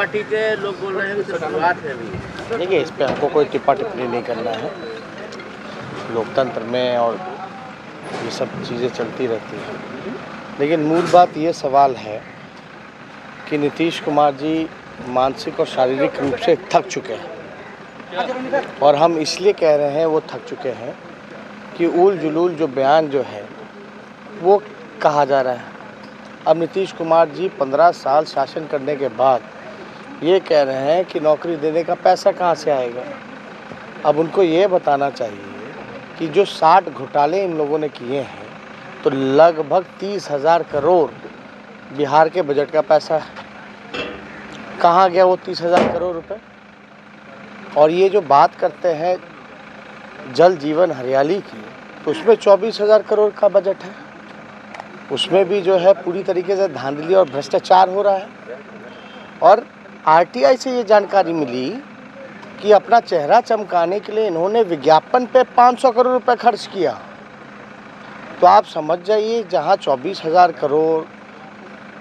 Party के लोग बोल रहे हैं कि शुरुआत है अभी। देखिए, इस पे हमको कोई टिप्पा टिप्पणी नहीं करना है। लोकतंत्र में और ये सब चीज़ें चलती रहती हैं, लेकिन मूल बात ये सवाल है कि नीतीश कुमार जी मानसिक और शारीरिक रूप से थक चुके हैं, और हम इसलिए कह रहे हैं वो थक चुके हैं कि उल जुलूल जो बयान जो है वो कहा जा रहा है। अब नीतीश कुमार जी 15 साल शासन करने के बाद ये कह रहे हैं कि नौकरी देने का पैसा कहाँ से आएगा। अब उनको ये बताना चाहिए कि जो 60 घोटाले इन लोगों ने किए हैं, तो लगभग 30,000 करोड़ बिहार के बजट का पैसा है। कहाँ गया वो 30,000 करोड़ रुपए? और ये जो बात करते हैं जल जीवन हरियाली की, तो उसमें 24,000 करोड़ का बजट है। उसमें भी जो है पूरी तरीके से धांधली और भ्रष्टाचार हो रहा है। और आरटीआई से ये जानकारी मिली कि अपना चेहरा चमकाने के लिए इन्होंने विज्ञापन पे 500 करोड़ रुपए खर्च किया। तो आप समझ जाइए, जहां 24,000 करोड़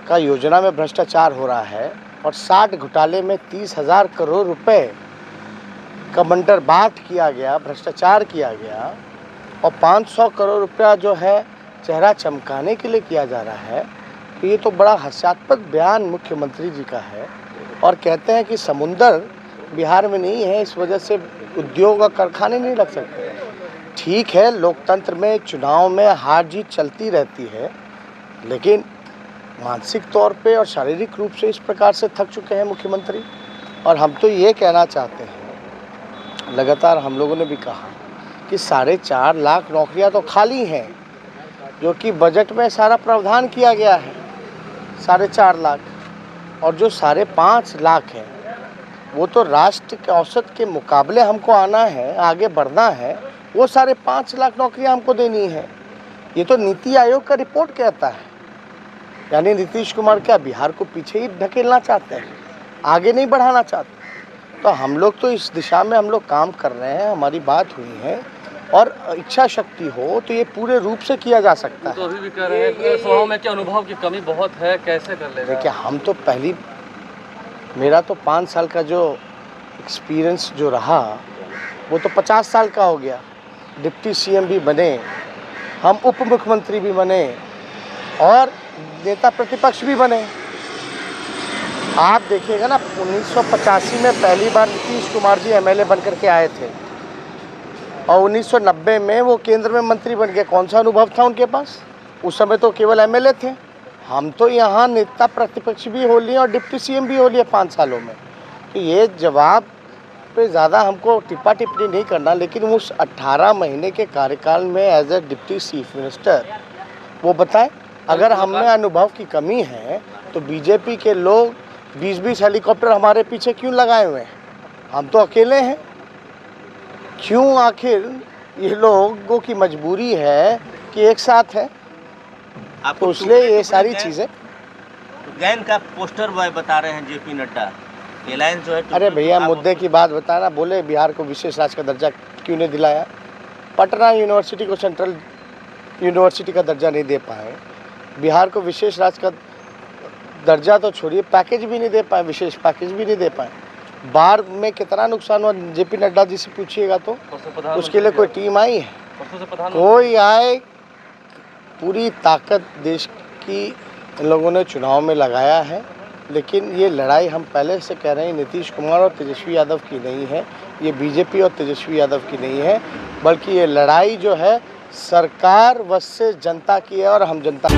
का योजना में भ्रष्टाचार हो रहा है और 60 घोटाले में 30,000 करोड़ रुपए का बंटरबाट किया गया, भ्रष्टाचार किया गया, और 500 करोड़ रुपया जो है चेहरा चमकाने के लिए किया जा रहा है, तो ये तो बड़ा हास्यास्पद बयान मुख्यमंत्री जी का है। और कहते हैं कि समुंदर बिहार में नहीं है, इस वजह से उद्योग और कारखाने नहीं लग सकते। ठीक है, लोकतंत्र में चुनाव में हार जीत चलती रहती है, लेकिन मानसिक तौर पे और शारीरिक रूप से इस प्रकार से थक चुके हैं मुख्यमंत्री। और हम तो ये कहना चाहते हैं, लगातार हम लोगों ने भी कहा कि 4.5 लाख नौकरियां तो खाली हैं, जो कि बजट में सारा प्रावधान किया गया है 4.5 लाख, और जो 5.5 लाख है वो तो राष्ट्र के औसत के मुकाबले हमको आना है, आगे बढ़ना है। वो 5.5 लाख नौकरियां हमको देनी है। ये तो नीति आयोग का रिपोर्ट कहता है। यानी नीतीश कुमार क्या बिहार को पीछे ही ढकेलना चाहते हैं, आगे नहीं बढ़ाना चाहते। तो हम लोग तो इस दिशा में हम लोग काम कर रहे हैं, हमारी बात हुई है, और इच्छा शक्ति हो तो ये पूरे रूप से किया जा सकता है। तो अभी भी कह रहे हैं सभाओं में क्या अनुभव की कमी बहुत है, कैसे कर ले? देखिए, हम तो मेरा तो 5 साल का जो एक्सपीरियंस जो रहा वो तो 50 साल का हो गया। डिप्टी सीएम भी बने, हम उप मुख्यमंत्री भी बने, और नेता प्रतिपक्ष भी बने। आप देखिएगा ना, 1985 में पहली बार नीतीश कुमार जी एमएलए बन करके आए थे, और 1990 में वो केंद्र में मंत्री बन गए। कौन सा अनुभव था उनके पास? उस समय तो केवल एमएलए थे। हम तो यहाँ नेता प्रतिपक्ष भी हो लिए और डिप्टी सीएम भी हो लिए 5 सालों में। तो ये जवाब पे ज़्यादा हमको टिप्पा टिप्पणी नहीं करना, लेकिन उस 18 महीने के कार्यकाल में as a deputy chief minister वो बताएं। अगर हम में अनुभव की कमी है तो बीजेपी के लोग 20-20 हेलीकॉप्टर हमारे पीछे क्यों लगाए हुए हैं? हम तो अकेले हैं। क्यों आखिर ये लोगों की मजबूरी है कि एक साथ है? तो इसलिए ये सारी चीज़ें। गैन का पोस्टर बॉय बता रहे हैं जेपी नड्डा, एलायंस जो है। अरे भैया, मुद्दे की बात बताना। बोले बिहार को विशेष राज्य का दर्जा क्यों नहीं दिलाया? पटना यूनिवर्सिटी को सेंट्रल यूनिवर्सिटी का दर्जा नहीं दे पाए, बिहार को विशेष राज्य का दर्जा तो छोड़िए, पैकेज भी नहीं दे पाए, विशेष पैकेज भी नहीं दे पाए। बाढ़ में कितना नुकसान हुआ जेपी नड्डा जी से पूछिएगा तो। उसके लिए कोई टीम आई है? कोई आए? पूरी ताकत देश की इन लोगों ने चुनाव में लगाया है, लेकिन ये लड़ाई हम पहले से कह रहे हैं नीतीश कुमार और तेजस्वी यादव की नहीं है, ये बीजेपी और तेजस्वी यादव की नहीं है, बल्कि ये लड़ाई जो है सरकार वश से जनता की है, और हम जनता